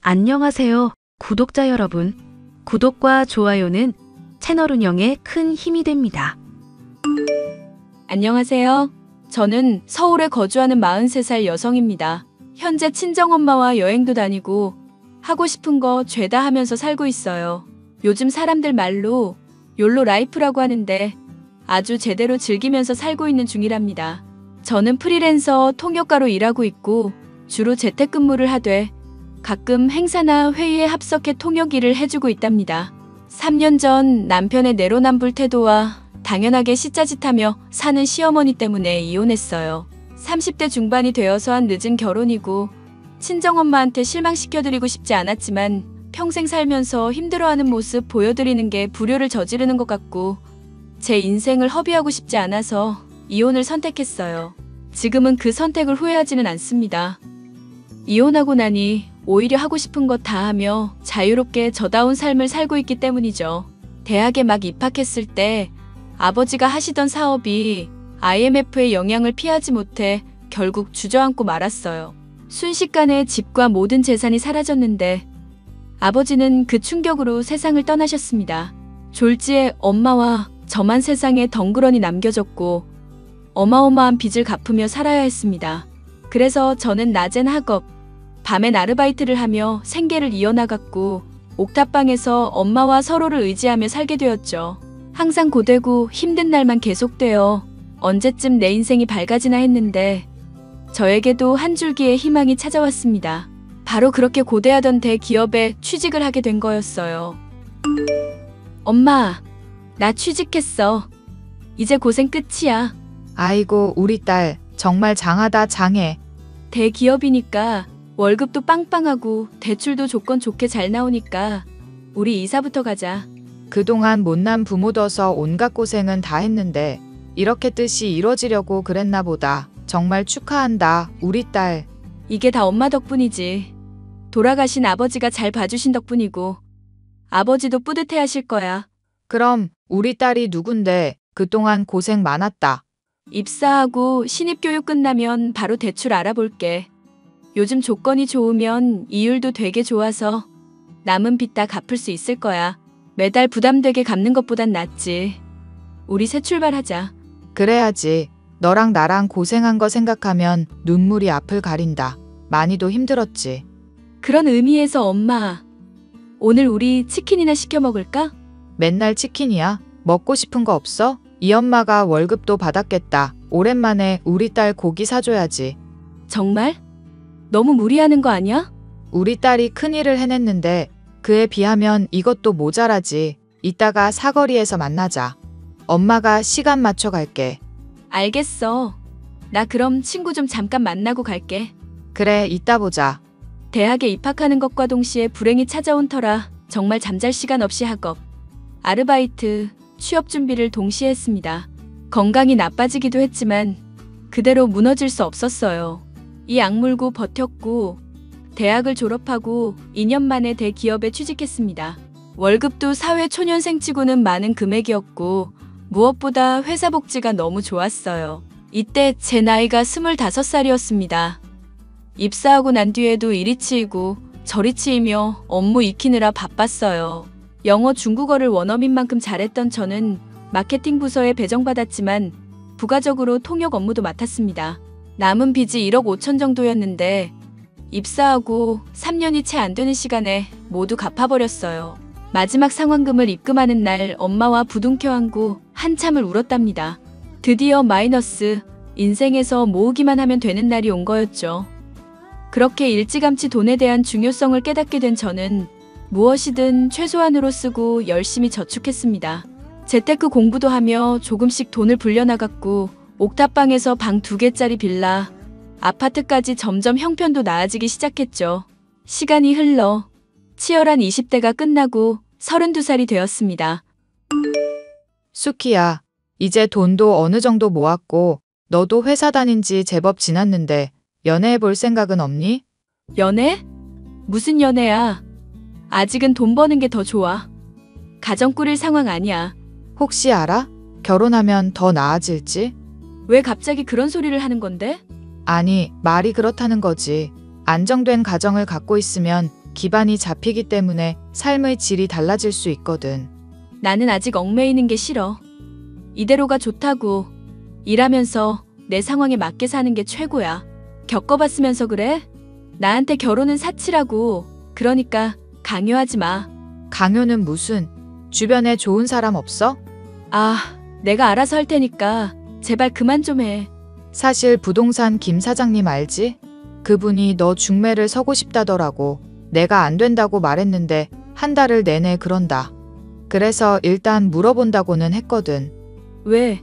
안녕하세요, 구독자 여러분. 구독과 좋아요는 채널 운영에 큰 힘이 됩니다. 안녕하세요. 저는 서울에 거주하는 43살 여성입니다. 현재 친정엄마와 여행도 다니고 하고 싶은 거 죄다 하면서 살고 있어요. 요즘 사람들 말로 욜로 라이프라고 하는데 아주 제대로 즐기면서 살고 있는 중이랍니다. 저는 프리랜서 통역가로 일하고 있고 주로 재택근무를 하되 가끔 행사나 회의에 합석해 통역 일을 해주고 있답니다. 3년 전 남편의 내로남불 태도와 당연하게 시짜짓하며 사는 시어머니 때문에 이혼했어요. 30대 중반이 되어서 한 늦은 결혼이고 친정엄마한테 실망시켜드리고 싶지 않았지만 평생 살면서 힘들어하는 모습 보여드리는 게 불효를 저지르는 것 같고 제 인생을 허비하고 싶지 않아서 이혼을 선택했어요. 지금은 그 선택을 후회하지는 않습니다. 이혼하고 나니 오히려 하고 싶은 것 다 하며 자유롭게 저다운 삶을 살고 있기 때문이죠. 대학에 막 입학했을 때 아버지가 하시던 사업이 IMF의 영향을 피하지 못해 결국 주저앉고 말았어요. 순식간에 집과 모든 재산이 사라졌는데 아버지는 그 충격으로 세상을 떠나셨습니다. 졸지에 엄마와 저만 세상에 덩그러니 남겨졌고 어마어마한 빚을 갚으며 살아야 했습니다. 그래서 저는 낮엔 학업, 밤엔 아르바이트를 하며 생계를 이어나갔고 옥탑방에서 엄마와 서로를 의지하며 살게 되었죠. 항상 고되고 힘든 날만 계속되어 언제쯤 내 인생이 밝아지나 했는데 저에게도 한 줄기의 희망이 찾아왔습니다. 바로 그렇게 고대하던 대기업에 취직을 하게 된 거였어요. 엄마, 나 취직했어. 이제 고생 끝이야. 아이고, 우리 딸 정말 장하다, 장해. 대기업이니까 월급도 빵빵하고 대출도 조건 좋게 잘 나오니까 우리 이사부터 가자. 그동안 못난 부모 둬서 온갖 고생은 다 했는데 이렇게 뜻이 이뤄지려고 그랬나 보다. 정말 축하한다, 우리 딸. 이게 다 엄마 덕분이지. 돌아가신 아버지가 잘 봐주신 덕분이고 아버지도 뿌듯해하실 거야. 그럼 우리 딸이 누군데 그동안 고생 많았다. 입사하고 신입교육 끝나면 바로 대출 알아볼게. 요즘 조건이 좋으면 이율도 되게 좋아서 남은 빚 다 갚을 수 있을 거야. 매달 부담되게 갚는 것보단 낫지. 우리 새 출발하자. 그래야지. 너랑 나랑 고생한 거 생각하면 눈물이 앞을 가린다. 많이도 힘들었지. 그런 의미에서 엄마, 오늘 우리 치킨이나 시켜 먹을까? 맨날 치킨이야? 먹고 싶은 거 없어? 이 엄마가 월급도 받았겠다. 오랜만에 우리 딸 고기 사줘야지. 정말? 너무 무리하는 거 아니야? 우리 딸이 큰일을 해냈는데 그에 비하면 이것도 모자라지. 이따가 사거리에서 만나자. 엄마가 시간 맞춰 갈게. 알겠어. 나 그럼 친구 좀 잠깐 만나고 갈게. 그래, 이따 보자. 대학에 입학하는 것과 동시에 불행이 찾아온 터라 정말 잠잘 시간 없이 학업, 아르바이트, 취업 준비를 동시에 했습니다. 건강이 나빠지기도 했지만 그대로 무너질 수 없었어요. 이 악물고 버텼고 대학을 졸업하고 2년 만에 대기업에 취직했습니다. 월급도 사회 초년생치고는 많은 금액이었고 무엇보다 회사 복지가 너무 좋았어요. 이때 제 나이가 25살이었습니다. 입사하고 난 뒤에도 이리 치이고 저리 치이며 업무 익히느라 바빴어요. 영어, 중국어를 원어민 만큼 잘했던 저는 마케팅 부서에 배정받았지만 부가적으로 통역 업무도 맡았습니다. 남은 빚이 1억 5천 정도였는데 입사하고 3년이 채 안 되는 시간에 모두 갚아버렸어요. 마지막 상환금을 입금하는 날 엄마와 부둥켜 안고 한참을 울었답니다. 드디어 마이너스, 인생에서 모으기만 하면 되는 날이 온 거였죠. 그렇게 일찌감치 돈에 대한 중요성을 깨닫게 된 저는 무엇이든 최소한으로 쓰고 열심히 저축했습니다. 재테크 공부도 하며 조금씩 돈을 불려나갔고 옥탑방에서 방 2개짜리 빌라, 아파트까지 점점 형편도 나아지기 시작했죠. 시간이 흘러 치열한 20대가 끝나고 32살이 되었습니다. 수키야, 이제 돈도 어느 정도 모았고 너도 회사 다닌 지 제법 지났는데 연애해 볼 생각은 없니? 연애? 무슨 연애야? 아직은 돈 버는 게 더 좋아. 가정 꾸릴 상황 아니야. 혹시 알아? 결혼하면 더 나아질지? 왜 갑자기 그런 소리를 하는 건데? 아니, 말이 그렇다는 거지. 안정된 가정을 갖고 있으면 기반이 잡히기 때문에 삶의 질이 달라질 수 있거든. 나는 아직 얽매이는 게 싫어. 이대로가 좋다고. 일하면서 내 상황에 맞게 사는 게 최고야. 겪어봤으면서 그래? 나한테 결혼은 사치라고. 그러니까 강요하지 마. 강요는 무슨? 주변에 좋은 사람 없어? 아, 내가 알아서 할 테니까 제발 그만 좀 해. 사실 부동산 김 사장님 알지? 그분이 너 중매를 서고 싶다더라고. 내가 안 된다고 말했는데 한 달을 내내 그런다. 그래서 일단 물어본다고는 했거든. 왜?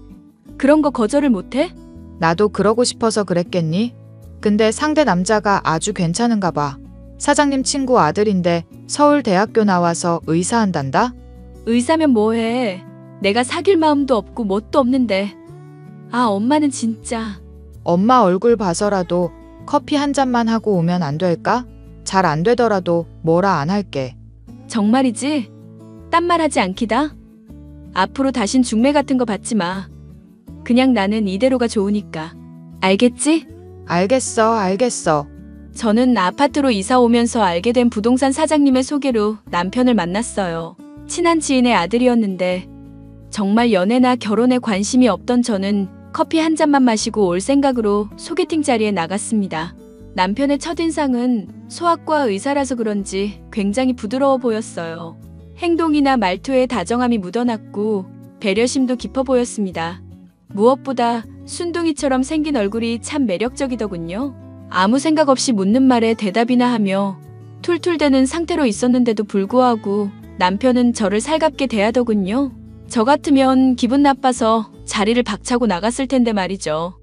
그런 거 거절을 못해? 나도 그러고 싶어서 그랬겠니? 근데 상대 남자가 아주 괜찮은가 봐. 사장님 친구 아들인데 서울대학교 나와서 의사한단다? 의사면 뭐해? 내가 사귈 마음도 없고 뭣도 없는데. 아, 엄마는 진짜. 엄마 얼굴 봐서라도 커피 한 잔만 하고 오면 안 될까? 잘 안 되더라도 뭐라 안 할게. 정말이지? 딴말 하지 않기다? 앞으로 다신 중매 같은 거 받지 마. 그냥 나는 이대로가 좋으니까. 알겠지? 알겠어. 저는 아파트로 이사 오면서 알게 된 부동산 사장님의 소개로 남편을 만났어요. 친한 지인의 아들이었는데 정말 연애나 결혼에 관심이 없던 저는 커피 한 잔만 마시고 올 생각으로 소개팅 자리에 나갔습니다. 남편의 첫인상은 소아과 의사라서 그런지 굉장히 부드러워 보였어요. 행동이나 말투에 다정함이 묻어났고 배려심도 깊어 보였습니다. 무엇보다 순둥이처럼 생긴 얼굴이 참 매력적이더군요. 아무 생각 없이 묻는 말에 대답이나 하며 툴툴대는 상태로 있었는데도 불구하고 남편은 저를 살갑게 대하더군요. 저 같으면 기분 나빠서 자리를 박차고 나갔을 텐데 말이죠.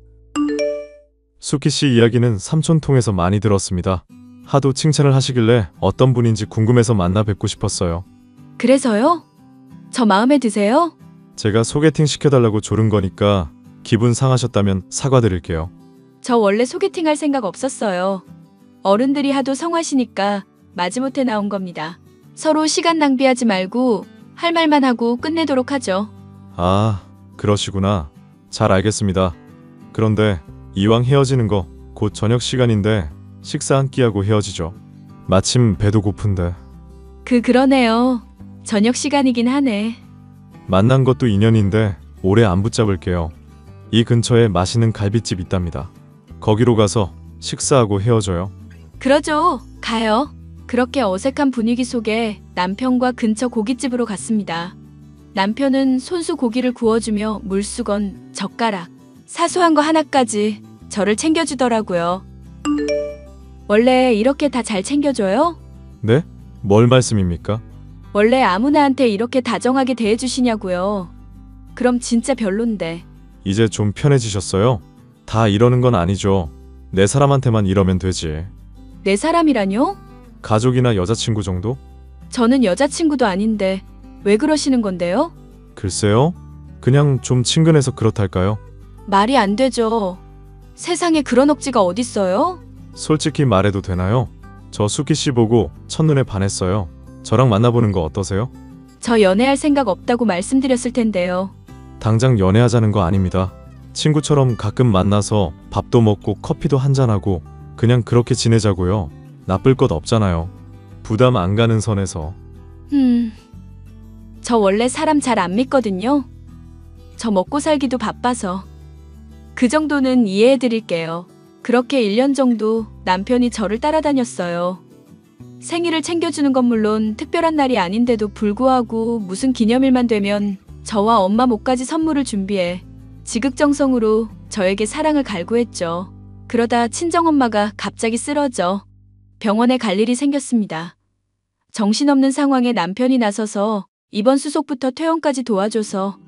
수키 씨 이야기는 삼촌 통해서 많이 들었습니다. 하도 칭찬을 하시길래 어떤 분인지 궁금해서 만나 뵙고 싶었어요. 그래서요? 저 마음에 드세요? 제가 소개팅 시켜달라고 조른 거니까 기분 상하셨다면 사과드릴게요. 저 원래 소개팅 할 생각 없었어요. 어른들이 하도 성하시니까 마지못해 나온 겁니다. 서로 시간 낭비하지 말고 할 말만 하고 끝내도록 하죠. 아, 그러시구나. 잘 알겠습니다. 그런데 이왕 헤어지는 거 곧 저녁 시간인데 식사 한 끼 하고 헤어지죠. 마침 배도 고픈데. 그러네요. 저녁 시간이긴 하네. 만난 것도 인연인데 오래 안 붙잡을게요. 이 근처에 맛있는 갈비집 있답니다. 거기로 가서 식사하고 헤어져요. 그러죠. 가요. 그렇게 어색한 분위기 속에 남편과 근처 고깃집으로 갔습니다. 남편은 손수 고기를 구워주며 물수건, 젓가락, 사소한 거 하나까지 저를 챙겨주더라고요. 원래 이렇게 다 잘 챙겨줘요? 네? 뭘 말씀입니까? 원래 아무나한테 이렇게 다정하게 대해주시냐고요. 그럼 진짜 별론데. 이제 좀 편해지셨어요? 다 이러는 건 아니죠. 내 사람한테만 이러면 되지. 내 사람이라뇨? 가족이나 여자친구 정도? 저는 여자친구도 아닌데 왜 그러시는 건데요? 글쎄요. 그냥 좀 친근해서 그렇달까요? 말이 안 되죠. 세상에 그런 억지가 어딨어요? 솔직히 말해도 되나요? 저 수키 씨 보고 첫눈에 반했어요. 저랑 만나보는 거 어떠세요? 저 연애할 생각 없다고 말씀드렸을 텐데요. 당장 연애하자는 거 아닙니다. 친구처럼 가끔 만나서 밥도 먹고 커피도 한잔하고 그냥 그렇게 지내자고요. 나쁠 것 없잖아요. 부담 안 가는 선에서. 저 원래 사람 잘 안 믿거든요. 저 먹고 살기도 바빠서. 그 정도는 이해해 드릴게요. 그렇게 1년 정도 남편이 저를 따라다녔어요. 생일을 챙겨주는 건 물론 특별한 날이 아닌데도 불구하고 무슨 기념일만 되면 저와 엄마 목까지 선물을 준비해 지극정성으로 저에게 사랑을 갈구했죠. 그러다 친정엄마가 갑자기 쓰러져 병원에 갈 일이 생겼습니다. 정신없는 상황에 남편이 나서서 입원 수속부터 퇴원까지 도와줘서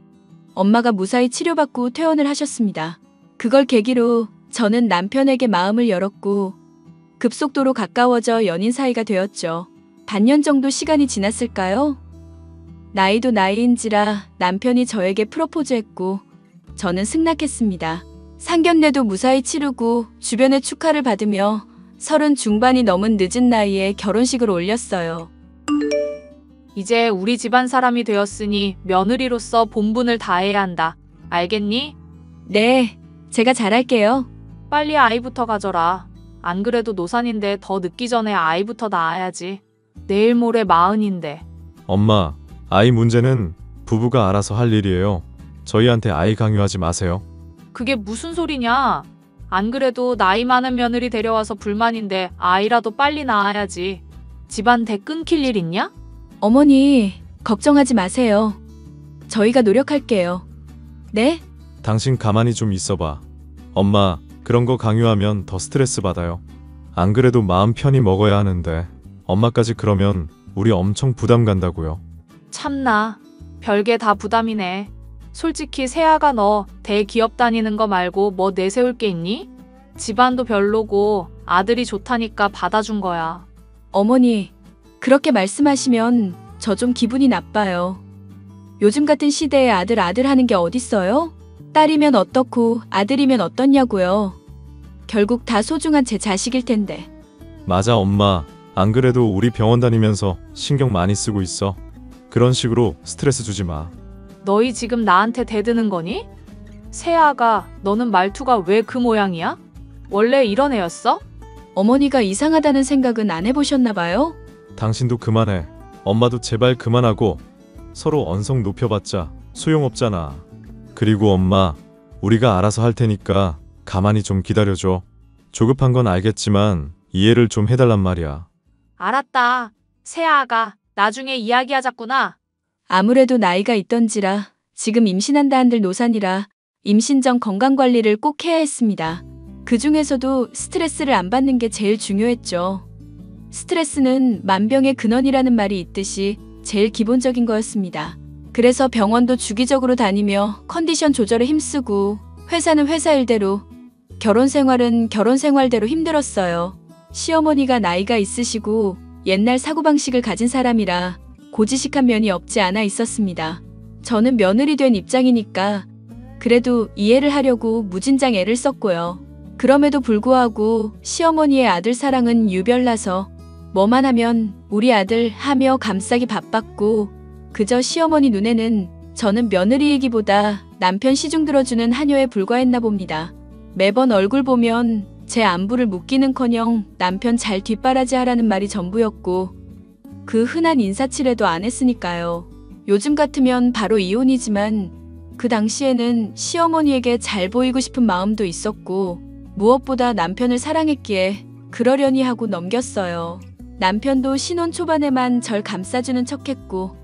엄마가 무사히 치료받고 퇴원을 하셨습니다. 그걸 계기로 저는 남편에게 마음을 열었고 급속도로 가까워져 연인 사이가 되었죠. 반년 정도 시간이 지났을까요? 나이도 나이인지라 남편이 저에게 프로포즈했고 저는 승낙했습니다. 상견례도 무사히 치르고 주변의 축하를 받으며 30 중반이 넘은 늦은 나이에 결혼식을 올렸어요. 이제 우리 집안 사람이 되었으니 며느리로서 본분을 다해야 한다. 알겠니? 네, 제가 잘할게요. 빨리 아이부터 가져라. 안 그래도 노산인데 더 늦기 전에 아이부터 낳아야지. 내일 모레 40인데. 엄마, 아이 문제는 부부가 알아서 할 일이에요. 저희한테 아이 강요하지 마세요. 그게 무슨 소리냐? 안 그래도 나이 많은 며느리 데려와서 불만인데 아이라도 빨리 낳아야지. 집안 대 끊길 일 있냐? 어머니, 걱정하지 마세요. 저희가 노력할게요. 네? 당신 가만히 좀 있어봐. 엄마, 그런 거 강요하면 더 스트레스 받아요. 안 그래도 마음 편히 먹어야 하는데 엄마까지 그러면 우리 엄청 부담 간다고요. 참나. 별게 다 부담이네. 솔직히 세아가 너 대기업 다니는 거 말고 뭐 내세울 게 있니? 집안도 별로고 아들이 좋다니까 받아준 거야. 어머니, 그렇게 말씀하시면 저 좀 기분이 나빠요. 요즘 같은 시대에 아들 하는 게 어딨어요? 딸이면 어떻고 아들이면 어떻냐고요. 결국 다 소중한 제 자식일 텐데. 맞아, 엄마. 안 그래도 우리 병원 다니면서 신경 많이 쓰고 있어. 그런 식으로 스트레스 주지 마. 너희 지금 나한테 대드는 거니? 세아가 너는 말투가 왜 그 모양이야? 원래 이런 애였어? 어머니가 이상하다는 생각은 안 해보셨나 봐요? 당신도 그만해. 엄마도 제발 그만하고. 서로 언성 높여봤자 소용없잖아. 그리고 엄마, 우리가 알아서 할 테니까 가만히 좀 기다려줘. 조급한 건 알겠지만 이해를 좀 해달란 말이야. 알았다. 세아가 나중에 이야기하자꾸나. 아무래도 나이가 있던지라 지금 임신한다 한들 노산이라 임신 전 건강관리를 꼭 해야 했습니다. 그 중에서도 스트레스를 안 받는 게 제일 중요했죠. 스트레스는 만병의 근원이라는 말이 있듯이 제일 기본적인 거였습니다. 그래서 병원도 주기적으로 다니며 컨디션 조절에 힘쓰고 회사는 회사 일대로 결혼 생활은 결혼 생활대로 힘들었어요. 시어머니가 나이가 있으시고 옛날 사고방식을 가진 사람이라 고지식한 면이 없지 않아 있었습니다. 저는 며느리 된 입장이니까 그래도 이해를 하려고 무진장 애를 썼고요. 그럼에도 불구하고 시어머니의 아들 사랑은 유별나서 뭐만 하면 우리 아들 하며 감싸기 바빴고 그저 시어머니 눈에는 저는 며느리이기보다 남편 시중 들어주는 하녀에 불과했나 봅니다. 매번 얼굴 보면 제 안부를 묻기는커녕 남편 잘 뒷바라지하라는 말이 전부였고 그 흔한 인사치레도 안 했으니까요. 요즘 같으면 바로 이혼이지만 그 당시에는 시어머니에게 잘 보이고 싶은 마음도 있었고 무엇보다 남편을 사랑했기에 그러려니 하고 넘겼어요. 남편도 신혼 초반에만 절 감싸주는 척했고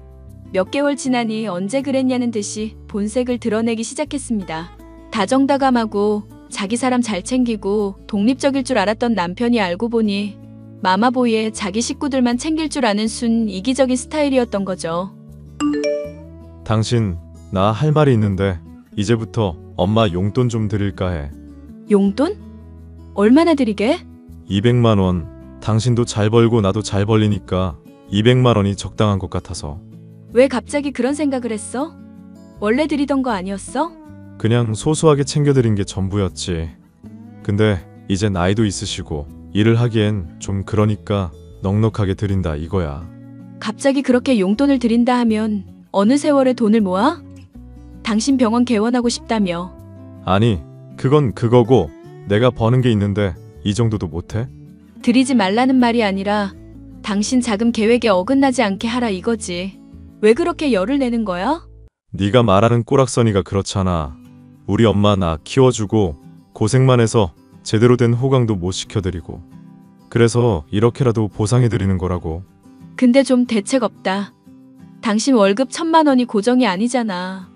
몇 개월 지나니 언제 그랬냐는 듯이 본색을 드러내기 시작했습니다. 다정다감하고 자기 사람 잘 챙기고 독립적일 줄 알았던 남편이 알고 보니 마마보이에 자기 식구들만 챙길 줄 아는 순 이기적인 스타일이었던 거죠. 당신, 나 할 말이 있는데 이제부터 엄마 용돈 좀 드릴까 해. 용돈? 얼마나 드리게? 200만 원. 당신도 잘 벌고 나도 잘 벌리니까 200만 원이 적당한 것 같아서. 왜 갑자기 그런 생각을 했어? 원래 드리던 거 아니었어? 그냥 소소하게 챙겨드린 게 전부였지. 근데 이제 나이도 있으시고 일을 하기엔 좀 그러니까 넉넉하게 드린다 이거야. 갑자기 그렇게 용돈을 드린다 하면 어느 세월에 돈을 모아? 당신 병원 개원하고 싶다며. 아니, 그건 그거고 내가 버는 게 있는데 이 정도도 못해? 드리지 말라는 말이 아니라 당신 자금 계획에 어긋나지 않게 하라 이거지. 왜 그렇게 열을 내는 거야? 네가 말하는 꼬락서니가 그렇잖아. 우리 엄마 나 키워주고 고생만 해서 제대로 된 호강도 못 시켜드리고 그래서 이렇게라도 보상해드리는 거라고. 근데 좀 대책 없다. 당신 월급 1,000만 원이 고정이 아니잖아.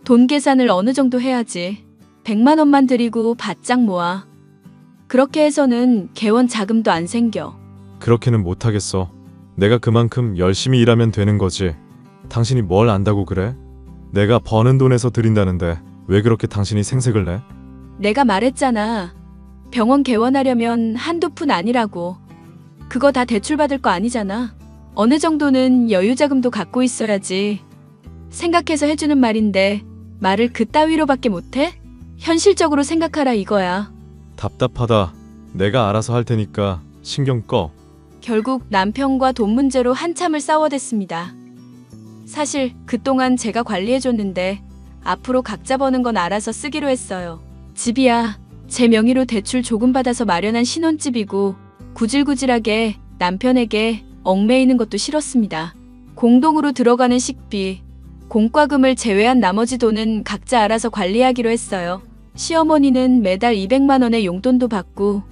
돈 계산을 어느 정도 해야지. 100만 원만 드리고 바짝 모아. 그렇게 해서는 개원 자금도 안 생겨. 그렇게는 못하겠어. 내가 그만큼 열심히 일하면 되는 거지. 당신이 뭘 안다고 그래? 내가 버는 돈에서 드린다는데 왜 그렇게 당신이 생색을 내? 내가 말했잖아. 병원 개원하려면 한두 푼 아니라고. 그거 다 대출받을 거 아니잖아. 어느 정도는 여유자금도 갖고 있어야지. 생각해서 해주는 말인데 말을 그따위로밖에 못해? 현실적으로 생각하라 이거야. 답답하다. 내가 알아서 할 테니까 신경 꺼. 결국 남편과 돈 문제로 한참을 싸워댔습니다. 사실 그동안 제가 관리해줬는데 앞으로 각자 버는 건 알아서 쓰기로 했어요. 집이야 제 명의로 대출 조금 받아서 마련한 신혼집이고 구질구질하게 남편에게 얽매이는 것도 싫었습니다. 공동으로 들어가는 식비, 공과금을 제외한 나머지 돈은 각자 알아서 관리하기로 했어요. 시어머니는 매달 200만 원의 용돈도 받고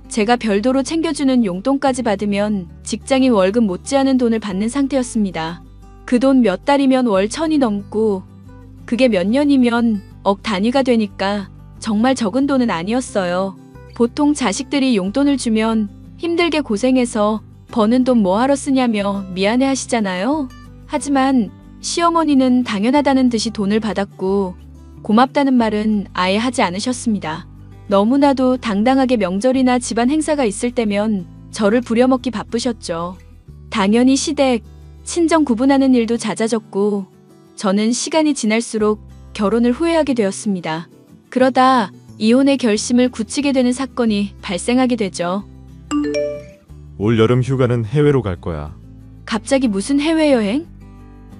제가 별도로 챙겨주는 용돈까지 받으면 직장인 월급 못지않은 돈을 받는 상태였습니다. 그 돈 몇 달이면 월 1000이 넘고 그게 몇 년이면 억 단위가 되니까 정말 적은 돈은 아니었어요. 보통 자식들이 용돈을 주면 힘들게 고생해서 버는 돈 뭐하러 쓰냐며 미안해 하시잖아요. 하지만 시어머니는 당연하다는 듯이 돈을 받았고 고맙다는 말은 아예 하지 않으셨습니다. 너무나도 당당하게 명절이나 집안 행사가 있을 때면 저를 부려먹기 바쁘셨죠. 당연히 시댁, 친정 구분하는 일도 잦아졌고 저는 시간이 지날수록 결혼을 후회하게 되었습니다. 그러다 이혼의 결심을 굳히게 되는 사건이 발생하게 되죠. 올 여름 휴가는 해외로 갈 거야. 갑자기 무슨 해외여행?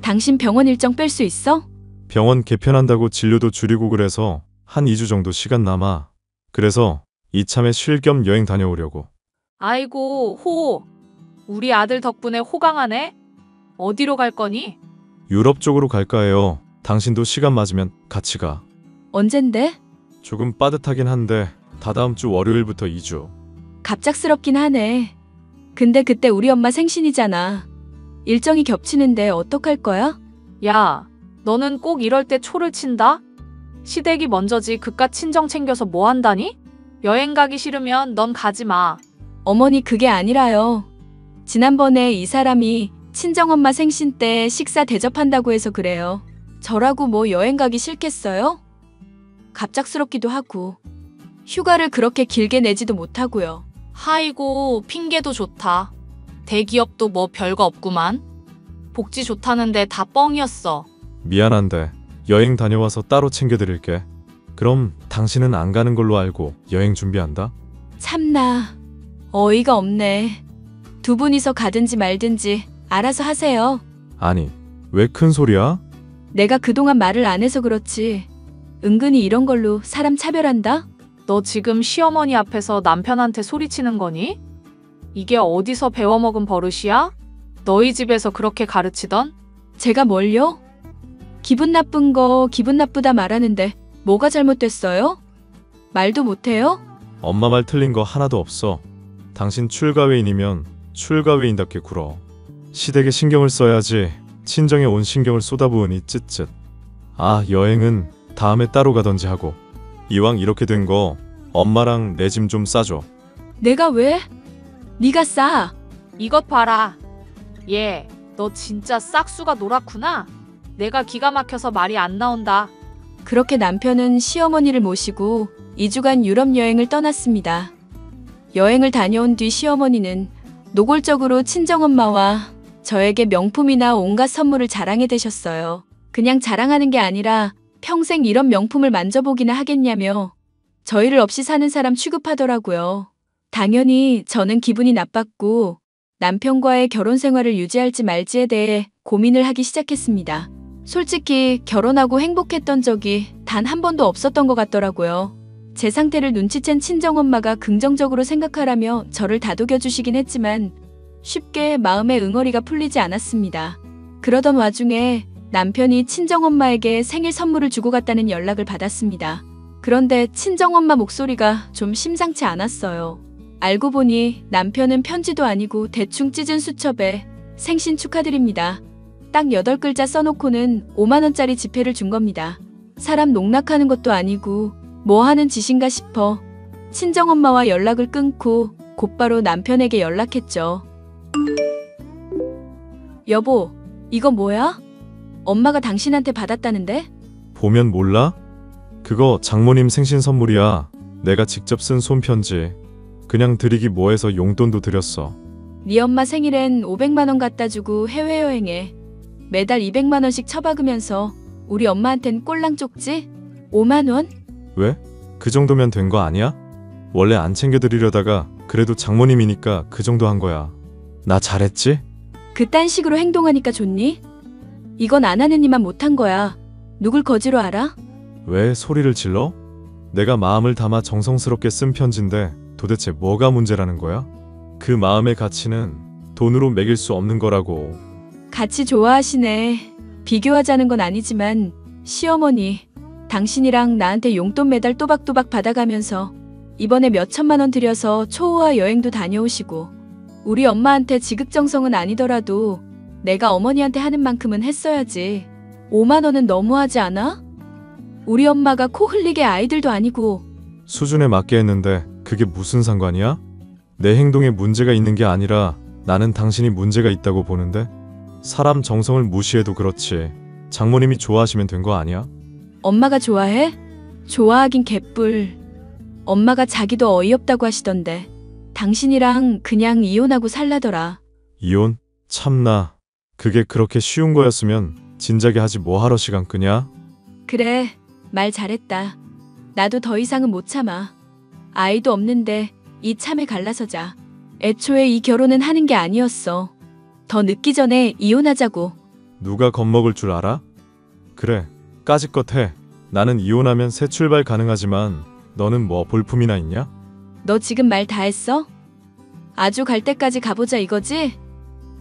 당신 병원 일정 뺄 수 있어? 병원 개편한다고 진료도 줄이고 그래서 한 2주 정도 시간 남아. 그래서 이참에 쉴 겸 여행 다녀오려고. 아이고, 호. 우리 아들 덕분에 호강하네. 어디로 갈 거니? 유럽 쪽으로 갈까 해요. 당신도 시간 맞으면 같이 가. 언젠데? 조금 빠듯하긴 한데 다다음 주 월요일부터 2주. 갑작스럽긴 하네. 근데 그때 우리 엄마 생신이잖아. 일정이 겹치는데 어떡할 거야? 야, 너는 꼭 이럴 때 초를 친다? 시댁이 먼저지 그깟 친정 챙겨서 뭐 한다니? 여행 가기 싫으면 넌 가지 마. 어머니 그게 아니라요. 지난번에 이 사람이 친정엄마 생신 때 식사 대접한다고 해서 그래요. 저라고 뭐 여행 가기 싫겠어요? 갑작스럽기도 하고 휴가를 그렇게 길게 내지도 못하고요. 하이고, 핑계도 좋다. 대기업도 뭐 별거 없구만. 복지 좋다는데 다 뻥이었어. 미안한데 여행 다녀와서 따로 챙겨드릴게. 그럼 당신은 안 가는 걸로 알고 여행 준비한다? 참나 어이가 없네. 두 분이서 가든지 말든지 알아서 하세요. 아니, 왜 큰 소리야? 내가 그동안 말을 안 해서 그렇지 은근히 이런 걸로 사람 차별한다? 너 지금 시어머니 앞에서 남편한테 소리치는 거니? 이게 어디서 배워먹은 버릇이야? 너희 집에서 그렇게 가르치던? 제가 뭘요? 기분 나쁜 거 기분 나쁘다 말하는데 뭐가 잘못됐어요? 말도 못해요? 엄마 말 틀린 거 하나도 없어. 당신 출가회인이면 출가회인답게 굴어. 시댁에 신경을 써야지 친정에 온 신경을 쏟아부으니 쯧쯧. 아, 여행은 다음에 따로 가던지 하고. 이왕 이렇게 된 거 엄마랑 내 짐 좀 싸줘. 내가 왜? 네가 싸. 이것 봐라. 얘, 너 진짜 싹수가 노랗구나. 내가 기가 막혀서 말이 안 나온다. 그렇게 남편은 시어머니를 모시고 2주간 유럽 여행을 떠났습니다. 여행을 다녀온 뒤 시어머니는 노골적으로 친정엄마와 저에게 명품이나 온갖 선물을 자랑해 대셨어요. 그냥 자랑하는 게 아니라 평생 이런 명품을 만져보기나 하겠냐며 저희를 없이 사는 사람 취급하더라고요. 당연히 저는 기분이 나빴고 남편과의 결혼 생활을 유지할지 말지에 대해 고민을 하기 시작했습니다. 솔직히 결혼하고 행복했던 적이 단 한 번도 없었던 것 같더라고요. 제 상태를 눈치챈 친정엄마가 긍정적으로 생각하라며 저를 다독여 주시긴 했지만 쉽게 마음의 응어리가 풀리지 않았습니다. 그러던 와중에 남편이 친정엄마에게 생일 선물을 주고 갔다는 연락을 받았습니다. 그런데 친정엄마 목소리가 좀 심상치 않았어요. 알고 보니 남편은 편지도 아니고 대충 찢은 수첩에 생신 축하드립니다. 딱 8글자 써놓고는 5만 원짜리 지폐를 준 겁니다. 사람 농락하는 것도 아니고 뭐 하는 짓인가 싶어 친정엄마와 연락을 끊고 곧바로 남편에게 연락했죠. 여보, 이거 뭐야? 엄마가 당신한테 받았다는데? 보면 몰라? 그거 장모님 생신 선물이야. 내가 직접 쓴 손편지. 그냥 드리기 뭐해서 용돈도 드렸어. 네 엄마 생일엔 500만 원 갖다 주고 해외여행에 매달 200만 원씩 처박으면서 우리 엄마한텐 꼴랑 쪽지? 5만 원? 왜? 그 정도면 된 거 아니야? 원래 안 챙겨드리려다가 그래도 장모님이니까 그 정도 한 거야. 나 잘했지? 그딴 식으로 행동하니까 좋니? 이건 안 하는 이만 못한 거야. 누굴 거지로 알아? 왜 소리를 질러? 내가 마음을 담아 정성스럽게 쓴 편지인데 도대체 뭐가 문제라는 거야? 그 마음의 가치는 돈으로 매길 수 없는 거라고. 같이 좋아하시네. 비교하자는 건 아니지만 시어머니, 당신이랑 나한테 용돈 매달 또박또박 받아가면서 이번에 몇 천만 원 들여서 초호화 여행도 다녀오시고 우리 엄마한테 지극정성은 아니더라도 내가 어머니한테 하는 만큼은 했어야지. 5만 원은 너무하지 않아? 우리 엄마가 코 흘리게 아이들도 아니고. 수준에 맞게 했는데 그게 무슨 상관이야? 내 행동에 문제가 있는 게 아니라 나는 당신이 문제가 있다고 보는데 사람 정성을 무시해도 그렇지 장모님이 좋아하시면 된 거 아니야? 엄마가 좋아해? 좋아하긴 개뿔. 엄마가 자기도 어이없다고 하시던데 당신이랑 그냥 이혼하고 살라더라. 이혼? 참나. 그게 그렇게 쉬운 거였으면 진작에 하지 뭐하러 시간 끄냐? 그래, 말 잘했다. 나도 더 이상은 못 참아. 아이도 없는데 이 참에 갈라서자. 애초에 이 결혼은 하는 게 아니었어. 더 늦기 전에 이혼하자고. 누가 겁먹을 줄 알아? 그래, 까짓것 해. 나는 이혼하면 새 출발 가능하지만 너는 뭐 볼품이나 있냐? 너 지금 말 다 했어? 아주 갈 때까지 가보자 이거지?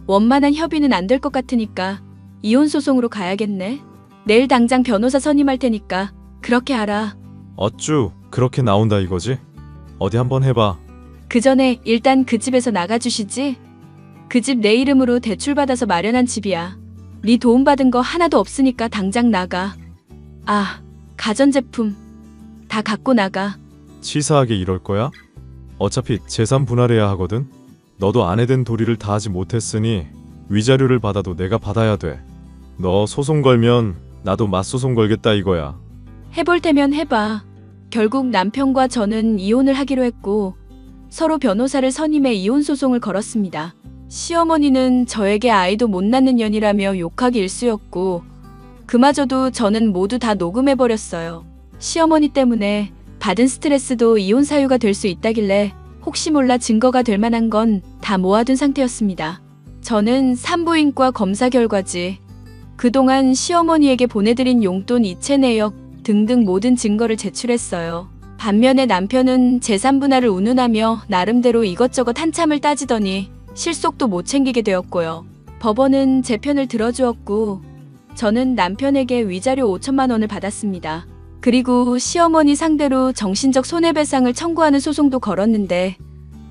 원만한 협의는 안 될 것 같으니까 이혼 소송으로 가야겠네. 내일 당장 변호사 선임할 테니까 그렇게 하라. 어쭈, 그렇게 나온다 이거지? 어디 한번 해봐. 그 전에 일단 그 집에서 나가주시지? 그 집 내 이름으로 대출받아서 마련한 집이야. 네 도움받은 거 하나도 없으니까 당장 나가. 아, 가전제품 다 갖고 나가. 치사하게 이럴 거야? 어차피 재산 분할해야 하거든? 너도 아내 된 도리를 다하지 못했으니 위자료를 받아도 내가 받아야 돼. 너 소송 걸면 나도 맞소송 걸겠다 이거야. 해볼 테면 해봐. 결국 남편과 저는 이혼을 하기로 했고 서로 변호사를 선임해 이혼 소송을 걸었습니다. 시어머니는 저에게 아이도 못 낳는 년이라며 욕하기 일쑤였고 그마저도 저는 모두 다 녹음해버렸어요. 시어머니 때문에 받은 스트레스도 이혼 사유가 될 수 있다길래 혹시 몰라 증거가 될 만한 건 다 모아둔 상태였습니다. 저는 산부인과 검사 결과지, 그동안 시어머니에게 보내드린 용돈 이체 내역 등등 모든 증거를 제출했어요. 반면에 남편은 재산 분할을 운운하며 나름대로 이것저것 한참을 따지더니 실속도 못 챙기게 되었고요. 법원은 제 편을 들어주었고 저는 남편에게 위자료 5천만 원을 받았습니다. 그리고 시어머니 상대로 정신적 손해배상을 청구하는 소송도 걸었는데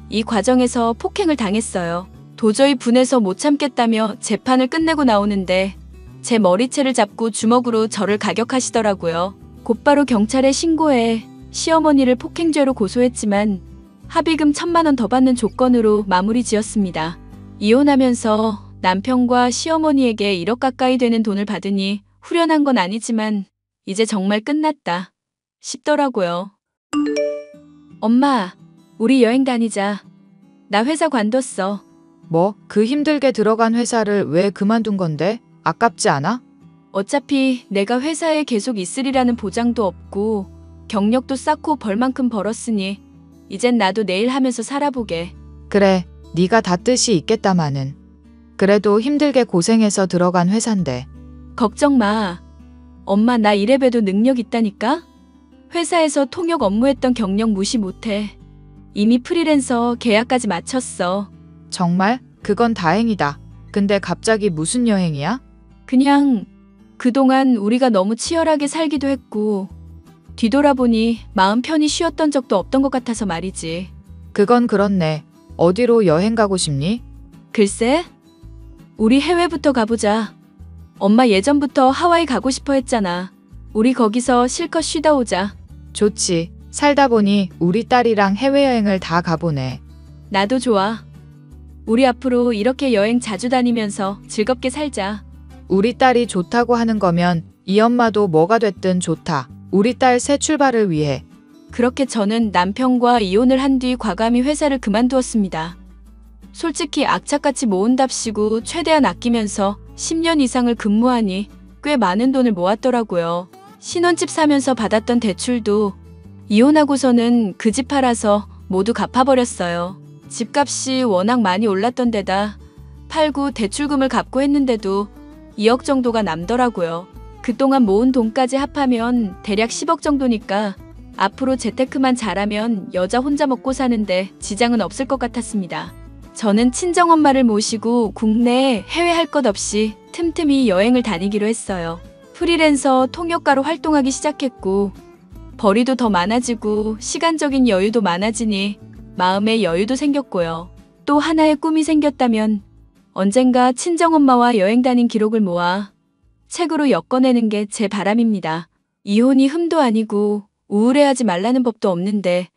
이 과정에서 폭행을 당했어요. 도저히 분해서 못 참겠다며 재판을 끝내고 나오는데 제 머리채를 잡고 주먹으로 저를 가격하시더라고요. 곧바로 경찰에 신고해 시어머니를 폭행죄로 고소했지만 합의금 1,000만 원 더 받는 조건으로 마무리 지었습니다. 이혼하면서 남편과 시어머니에게 1억 가까이 되는 돈을 받으니 후련한 건 아니지만 이제 정말 끝났다 싶더라고요. 엄마, 우리 여행 다니자. 나 회사 관뒀어. 뭐, 그 힘들게 들어간 회사를 왜 그만둔 건데? 아깝지 않아? 어차피 내가 회사에 계속 있으리라는 보장도 없고 경력도 쌓고 벌만큼 벌었으니 이젠 나도 내일 하면서 살아보게. 그래, 네가 다 뜻이 있겠다마는. 그래도 힘들게 고생해서 들어간 회사인데. 걱정 마. 엄마 나 이래봬도 능력 있다니까? 회사에서 통역 업무했던 경력 무시 못해. 이미 프리랜서 계약까지 마쳤어. 정말? 그건 다행이다. 근데 갑자기 무슨 여행이야? 그냥 그동안 우리가 너무 치열하게 살기도 했고 뒤돌아보니 마음 편히 쉬었던 적도 없던 것 같아서 말이지. 그건 그렇네. 어디로 여행 가고 싶니? 글쎄, 우리 해외부터 가보자. 엄마 예전부터 하와이 가고 싶어 했잖아. 우리 거기서 실컷 쉬다 오자. 좋지. 살다 보니 우리 딸이랑 해외여행을 다 가보네. 나도 좋아. 우리 앞으로 이렇게 여행 자주 다니면서 즐겁게 살자. 우리 딸이 좋다고 하는 거면 이 엄마도 뭐가 됐든 좋다. 우리 딸 새 출발을 위해. 그렇게 저는 남편과 이혼을 한 뒤 과감히 회사를 그만두었습니다. 솔직히 악착같이 모은답시고 최대한 아끼면서 10년 이상을 근무하니 꽤 많은 돈을 모았더라고요. 신혼집 사면서 받았던 대출도 이혼하고서는 그 집 팔아서 모두 갚아버렸어요. 집값이 워낙 많이 올랐던 데다 팔고 대출금을 갚고 했는데도 2억 정도가 남더라고요. 그동안 모은 돈까지 합하면 대략 10억 정도니까 앞으로 재테크만 잘하면 여자 혼자 먹고 사는데 지장은 없을 것 같았습니다. 저는 친정엄마를 모시고 국내, 해외 할 것 없이 틈틈이 여행을 다니기로 했어요. 프리랜서 통역가로 활동하기 시작했고 벌이도 더 많아지고 시간적인 여유도 많아지니 마음의 여유도 생겼고요. 또 하나의 꿈이 생겼다면 언젠가 친정엄마와 여행 다닌 기록을 모아 책으로 엮어내는 게 제 바람입니다. 이혼이 흠도 아니고 우울해하지 말라는 법도 없는데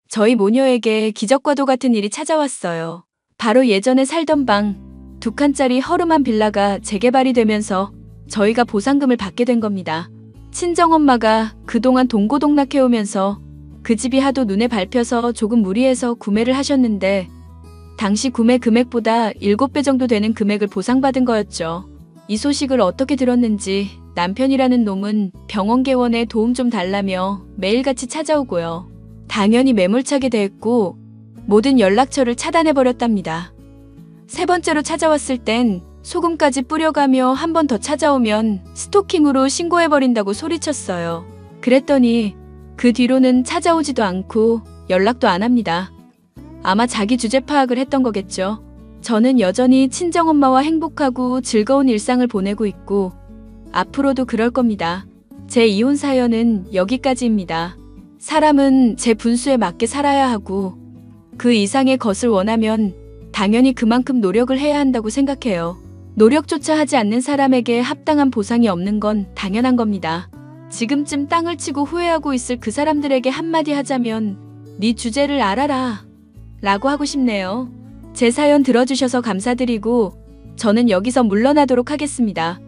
저희 모녀에게 기적과도 같은 일이 찾아왔어요. 바로 예전에 살던 방 2칸짜리 허름한 빌라가 재개발이 되면서 저희가 보상금을 받게 된 겁니다. 친정엄마가 그동안 동고동락해오면서 그 집이 하도 눈에 밟혀서 조금 무리해서 구매를 하셨는데 당시 구매 금액보다 7배 정도 되는 금액을 보상받은 거였죠. 이 소식을 어떻게 들었는지 남편이라는 놈은 병원 개원에 도움 좀 달라며 매일같이 찾아오고요. 당연히 매몰차게 대했고 모든 연락처를 차단해버렸답니다. 3번째로 찾아왔을 땐 소금까지 뿌려가며 한 번 더 찾아오면 스토킹으로 신고해버린다고 소리쳤어요. 그랬더니 그 뒤로는 찾아오지도 않고 연락도 안 합니다. 아마 자기 주제 파악을 했던 거겠죠. 저는 여전히 친정엄마와 행복하고 즐거운 일상을 보내고 있고 앞으로도 그럴 겁니다. 제 이혼 사연은 여기까지입니다. 사람은 제 분수에 맞게 살아야 하고 그 이상의 것을 원하면 당연히 그만큼 노력을 해야 한다고 생각해요. 노력조차 하지 않는 사람에게 합당한 보상이 없는 건 당연한 겁니다. 지금쯤 땅을 치고 후회하고 있을 그 사람들에게 한마디 하자면 네 주제를 알아라 라고 하고 싶네요. 제 사연 들어주셔서 감사드리고 저는 여기서 물러나도록 하겠습니다.